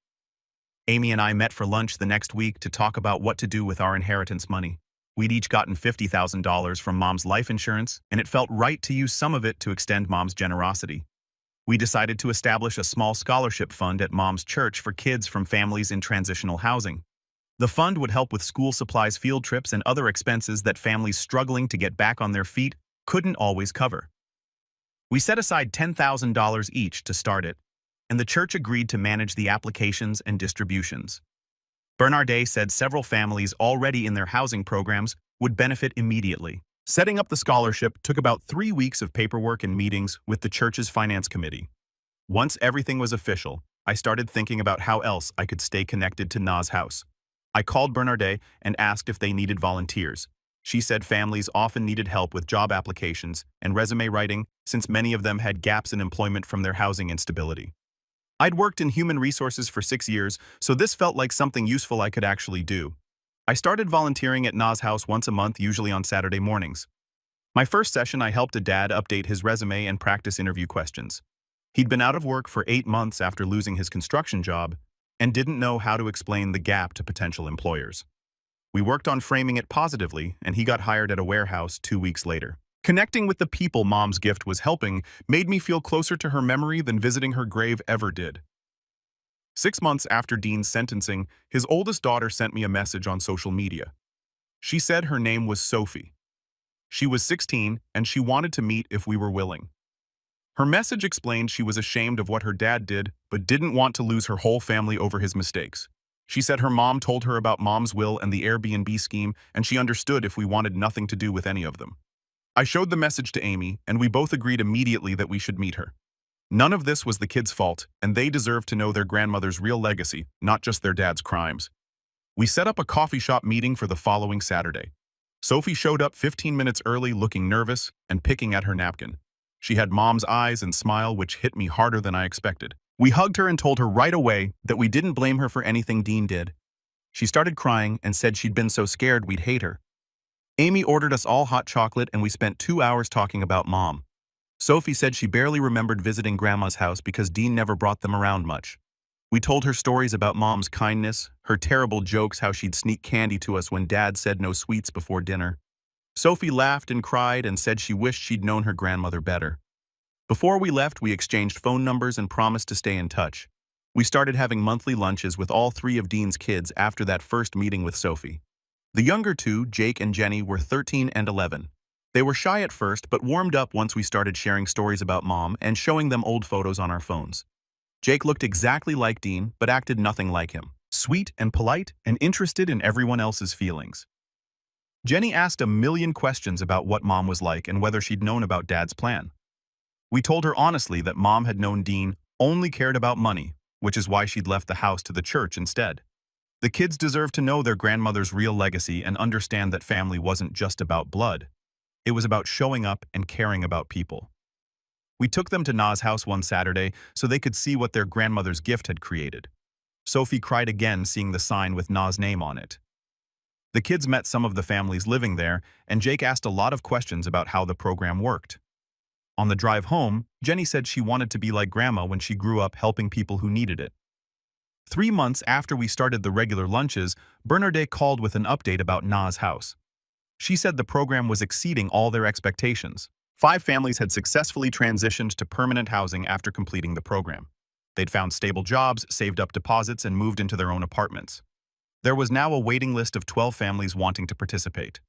Amy and I met for lunch the next week to talk about what to do with our inheritance money. We'd each gotten $50,000 from Mom's life insurance, and it felt right to use some of it to extend Mom's generosity. We decided to establish a small scholarship fund at Mom's church for kids from families in transitional housing. The fund would help with school supplies, field trips, and other expenses that families struggling to get back on their feet couldn't always cover. We set aside $10,000 each to start it, and the church agreed to manage the applications and distributions. Bernardet said several families already in their housing programs would benefit immediately. Setting up the scholarship took about 3 weeks of paperwork and meetings with the church's finance committee. Once everything was official, I started thinking about how else I could stay connected to Na's House. I called Bernardet and asked if they needed volunteers. She said families often needed help with job applications and resume writing, since many of them had gaps in employment from their housing instability. I'd worked in human resources for 6 years, so this felt like something useful I could actually do. I started volunteering at Na's House once a month, usually on Saturday mornings. My first session, I helped a dad update his resume and practice interview questions. He'd been out of work for 8 months after losing his construction job and didn't know how to explain the gap to potential employers. We worked on framing it positively, and he got hired at a warehouse 2 weeks later. Connecting with the people Mom's gift was helping made me feel closer to her memory than visiting her grave ever did. 6 months after Dean's sentencing, his oldest daughter sent me a message on social media. She said her name was Sophie. She was 16 and she wanted to meet if we were willing. Her message explained she was ashamed of what her dad did, but didn't want to lose her whole family over his mistakes. She said her mom told her about Mom's will and the Airbnb scheme, and she understood if we wanted nothing to do with any of them. I showed the message to Amy, and we both agreed immediately that we should meet her. None of this was the kids' fault, and they deserved to know their grandmother's real legacy, not just their dad's crimes. We set up a coffee shop meeting for the following Saturday. Sophie showed up 15 minutes early looking nervous and picking at her napkin. She had Mom's eyes and smile, which hit me harder than I expected. We hugged her and told her right away that we didn't blame her for anything Dean did. She started crying and said she'd been so scared we'd hate her. Amy ordered us all hot chocolate and we spent 2 hours talking about Mom. Sophie said she barely remembered visiting Grandma's house because Dean never brought them around much. We told her stories about Mom's kindness, her terrible jokes, how she'd sneak candy to us when Dad said no sweets before dinner. Sophie laughed and cried and said she wished she'd known her grandmother better. Before we left, we exchanged phone numbers and promised to stay in touch. We started having monthly lunches with all 3 of Dean's kids after that first meeting with Sophie. The younger 2, Jake and Jenny, were 13 and 11. They were shy at first, but warmed up once we started sharing stories about Mom and showing them old photos on our phones. Jake looked exactly like Dean, but acted nothing like him. Sweet and polite and interested in everyone else's feelings. Jenny asked a million questions about what Mom was like and whether she'd known about Dad's plan. We told her honestly that Mom had known Dean only cared about money, which is why she'd left the house to the church instead. The kids deserved to know their grandmother's real legacy and understand that family wasn't just about blood. It was about showing up and caring about people. We took them to Na's house one Saturday so they could see what their grandmother's gift had created. Sophie cried again seeing the sign with Na's name on it. The kids met some of the families living there, and Jake asked a lot of questions about how the program worked. On the drive home, Jenny said she wanted to be like Grandma when she grew up helping people who needed it. 3 months after we started the regular lunches, Bernardet called with an update about Na's house. She said the program was exceeding all their expectations. 5 families had successfully transitioned to permanent housing after completing the program. They'd found stable jobs, saved up deposits, and moved into their own apartments. There was now a waiting list of 12 families wanting to participate.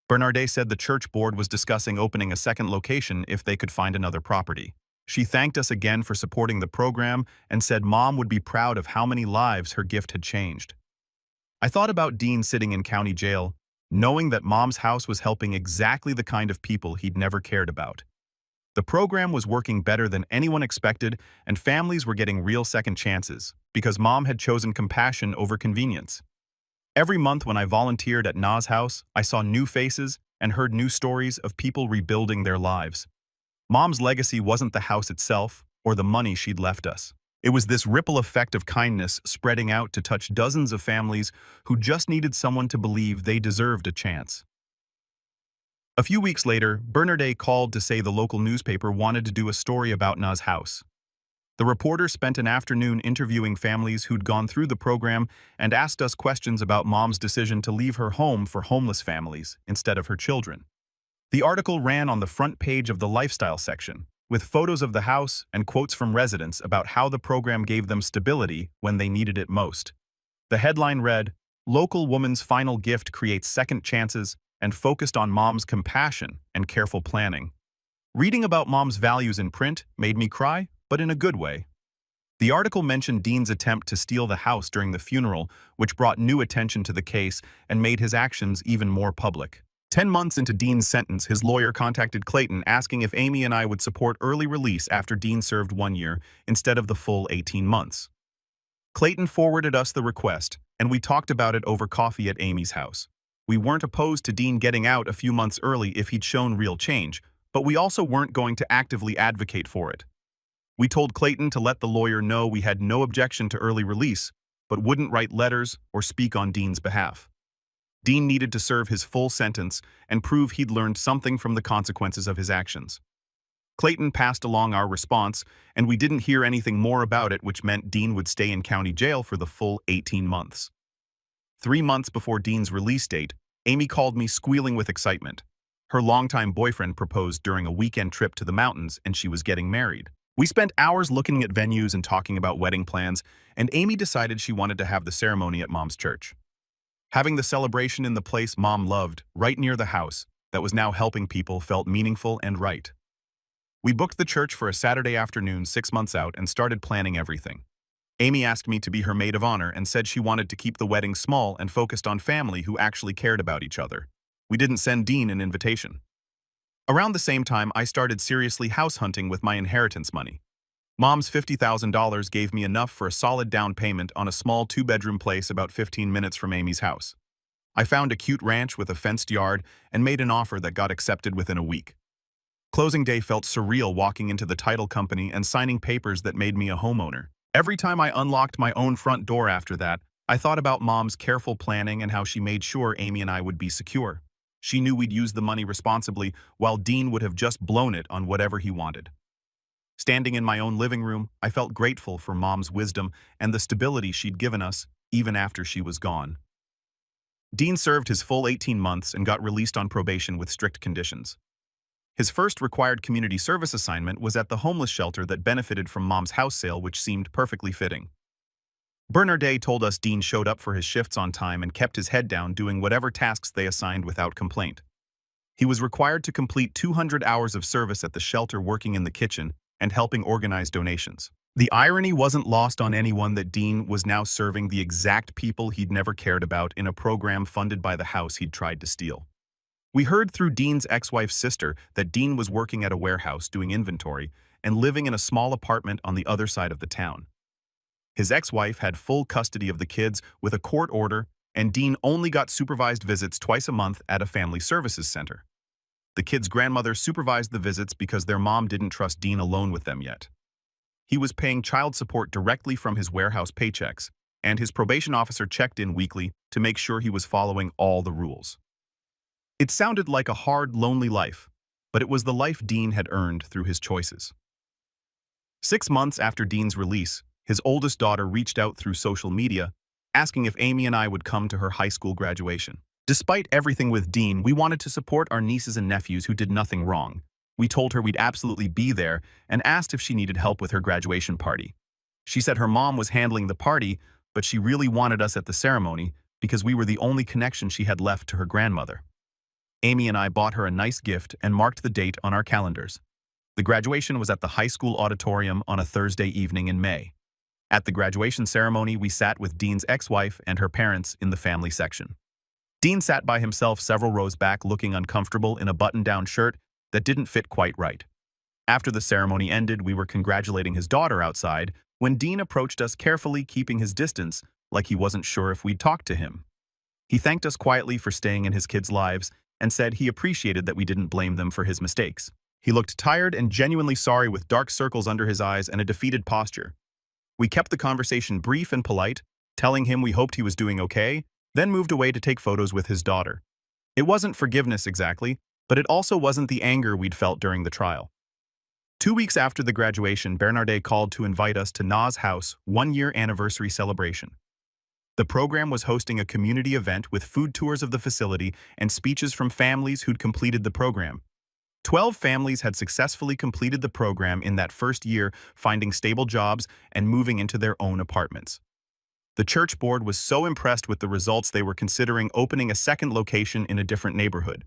Bernardet said the church board was discussing opening a second location if they could find another property. She thanked us again for supporting the program and said Mom would be proud of how many lives her gift had changed. I thought about Dean sitting in county jail, knowing that Mom's house was helping exactly the kind of people he'd never cared about. The program was working better than anyone expected, and families were getting real second chances because Mom had chosen compassion over convenience. Every month when I volunteered at Na's house, I saw new faces and heard new stories of people rebuilding their lives. Mom's legacy wasn't the house itself or the money she'd left us. It was this ripple effect of kindness spreading out to touch dozens of families who just needed someone to believe they deserved a chance. A few weeks later, Bernardet called to say the local newspaper wanted to do a story about Na's house. The reporter spent an afternoon interviewing families who'd gone through the program and asked us questions about Mom's decision to leave her home for homeless families instead of her children. The article ran on the front page of the lifestyle section, with photos of the house and quotes from residents about how the program gave them stability when they needed it most. The headline read, "Local woman's final gift creates second chances," and focused on Mom's compassion and careful planning. Reading about Mom's values in print made me cry, but in a good way. The article mentioned Dean's attempt to steal the house during the funeral, which brought new attention to the case and made his actions even more public. 10 months into Dean's sentence, his lawyer contacted Clayton asking if Amy and I would support early release after Dean served 1 year instead of the full 18 months. Clayton forwarded us the request, and we talked about it over coffee at Amy's house. We weren't opposed to Dean getting out a few months early if he'd shown real change, but we also weren't going to actively advocate for it. We told Clayton to let the lawyer know we had no objection to early release, but wouldn't write letters or speak on Dean's behalf. Dean needed to serve his full sentence and prove he'd learned something from the consequences of his actions. Clayton passed along our response, and we didn't hear anything more about it, which meant Dean would stay in county jail for the full 18 months. 3 months before Dean's release date, Amy called me squealing with excitement. Her longtime boyfriend proposed during a weekend trip to the mountains, and she was getting married. We spent hours looking at venues and talking about wedding plans, and Amy decided she wanted to have the ceremony at Mom's church. Having the celebration in the place Mom loved, right near the house, that was now helping people felt meaningful and right. We booked the church for a Saturday afternoon 6 months out and started planning everything. Amy asked me to be her maid of honor and said she wanted to keep the wedding small and focused on family who actually cared about each other. We didn't send Dean an invitation. Around the same time, I started seriously house hunting with my inheritance money. Mom's $50,000 gave me enough for a solid down payment on a small 2-bedroom place about 15 minutes from Amy's house. I found a cute ranch with a fenced yard and made an offer that got accepted within a week. Closing day felt surreal walking into the title company and signing papers that made me a homeowner. Every time I unlocked my own front door after that, I thought about Mom's careful planning and how she made sure Amy and I would be secure. She knew we'd use the money responsibly, while Dean would have just blown it on whatever he wanted. Standing in my own living room, I felt grateful for Mom's wisdom and the stability she'd given us, even after she was gone. Dean served his full 18 months and got released on probation with strict conditions. His first required community service assignment was at the homeless shelter that benefited from Mom's house sale, which seemed perfectly fitting. Bernardet told us Dean showed up for his shifts on time and kept his head down doing whatever tasks they assigned without complaint. He was required to complete 200 hours of service at the shelter, working in the kitchen and helping organize donations. The irony wasn't lost on anyone that Dean was now serving the exact people he'd never cared about in a program funded by the house he'd tried to steal. We heard through Dean's ex-wife's sister that Dean was working at a warehouse doing inventory and living in a small apartment on the other side of the town. His ex-wife had full custody of the kids with a court order, and Dean only got supervised visits twice a month at a family services center. The kids' grandmother supervised the visits because their mom didn't trust Dean alone with them yet. He was paying child support directly from his warehouse paychecks, and his probation officer checked in weekly to make sure he was following all the rules. It sounded like a hard, lonely life, but it was the life Dean had earned through his choices. 6 months after Dean's release, his oldest daughter reached out through social media, asking if Amy and I would come to her high school graduation. Despite everything with Dean, we wanted to support our nieces and nephews who did nothing wrong. We told her we'd absolutely be there and asked if she needed help with her graduation party. She said her mom was handling the party, but she really wanted us at the ceremony because we were the only connection she had left to her grandmother. Amy and I bought her a nice gift and marked the date on our calendars. The graduation was at the high school auditorium on a Thursday evening in May. At the graduation ceremony, we sat with Dean's ex-wife and her parents in the family section. Dean sat by himself several rows back, looking uncomfortable in a button-down shirt that didn't fit quite right. After the ceremony ended, we were congratulating his daughter outside when Dean approached us, carefully keeping his distance, like he wasn't sure if we'd talk to him. He thanked us quietly for staying in his kids' lives and said he appreciated that we didn't blame them for his mistakes. He looked tired and genuinely sorry, with dark circles under his eyes and a defeated posture. We kept the conversation brief and polite, telling him we hoped he was doing okay, then moved away to take photos with his daughter. It wasn't forgiveness exactly, but it also wasn't the anger we'd felt during the trial. 2 weeks after the graduation, Bernardet called to invite us to Na's house 1-year anniversary celebration. The program was hosting a community event with food tours of the facility and speeches from families who'd completed the program. 12 families had successfully completed the program in that first year, finding stable jobs and moving into their own apartments. The church board was so impressed with the results they were considering opening a second location in a different neighborhood.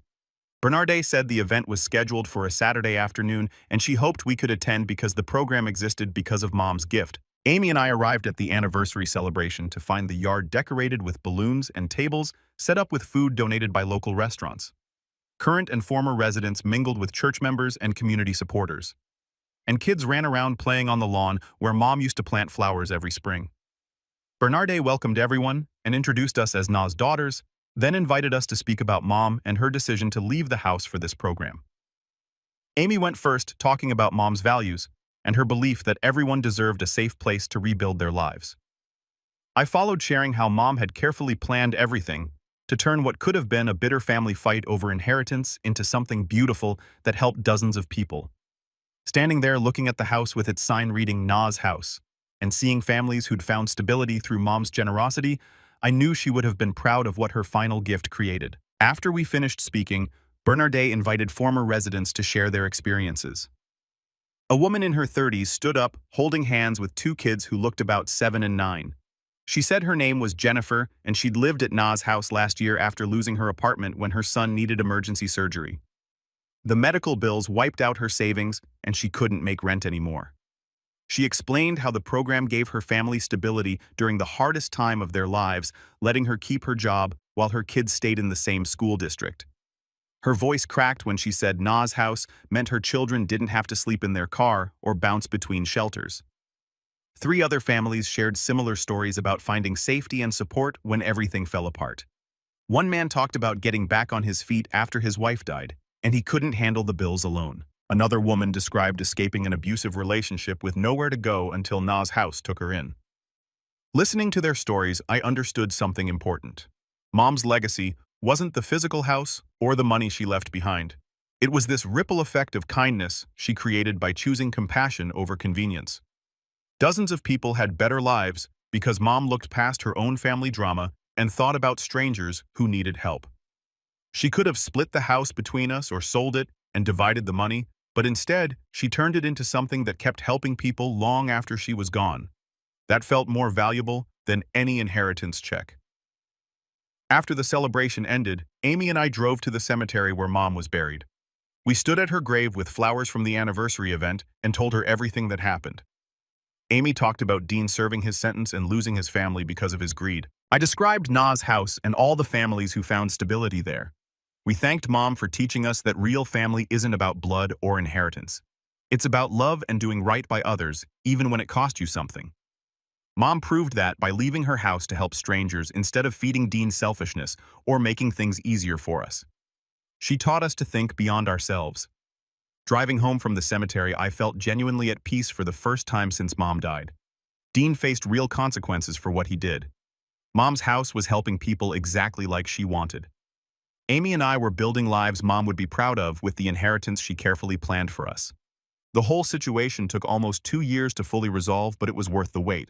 Bernardet said the event was scheduled for a Saturday afternoon, and she hoped we could attend because the program existed because of Mom's gift. Amy and I arrived at the anniversary celebration to find the yard decorated with balloons and tables set up with food donated by local restaurants. Current and former residents mingled with church members and community supporters. And kids ran around playing on the lawn where Mom used to plant flowers every spring. Bernardet welcomed everyone and introduced us as Na's daughters, then invited us to speak about Mom and her decision to leave the house for this program. Amy went first, talking about Mom's values and her belief that everyone deserved a safe place to rebuild their lives. I followed, sharing how Mom had carefully planned everything to turn what could have been a bitter family fight over inheritance into something beautiful that helped dozens of people. Standing there looking at the house with its sign reading Na's house, and seeing families who'd found stability through Mom's generosity, I knew she would have been proud of what her final gift created. After we finished speaking, Bernardet invited former residents to share their experiences. A woman in her 30s stood up, holding hands with 2 kids who looked about 7 and 9. She said her name was Jennifer, and she'd lived at Na's house last year after losing her apartment when her son needed emergency surgery. The medical bills wiped out her savings, and she couldn't make rent anymore. She explained how the program gave her family stability during the hardest time of their lives, letting her keep her job while her kids stayed in the same school district. Her voice cracked when she said Na's house meant her children didn't have to sleep in their car or bounce between shelters. 3 other families shared similar stories about finding safety and support when everything fell apart. One man talked about getting back on his feet after his wife died, and he couldn't handle the bills alone. Another woman described escaping an abusive relationship with nowhere to go until Na's house took her in. Listening to their stories, I understood something important. Mom's legacy wasn't the physical house or the money she left behind. It was this ripple effect of kindness she created by choosing compassion over convenience. Dozens of people had better lives because Mom looked past her own family drama and thought about strangers who needed help. She could have split the house between us or sold it and divided the money, but instead, she turned it into something that kept helping people long after she was gone. That felt more valuable than any inheritance check. After the celebration ended, Amy and I drove to the cemetery where Mom was buried. We stood at her grave with flowers from the anniversary event and told her everything that happened. Amy talked about Dean serving his sentence and losing his family because of his greed. I described Na's house and all the families who found stability there. We thanked Mom for teaching us that real family isn't about blood or inheritance. It's about love and doing right by others, even when it cost you something. Mom proved that by leaving her house to help strangers instead of feeding Dean's selfishness or making things easier for us. She taught us to think beyond ourselves. Driving home from the cemetery, I felt genuinely at peace for the first time since Mom died. Dean faced real consequences for what he did. Mom's house was helping people exactly like she wanted. Amy and I were building lives Mom would be proud of with the inheritance she carefully planned for us. The whole situation took almost 2 years to fully resolve, but it was worth the wait.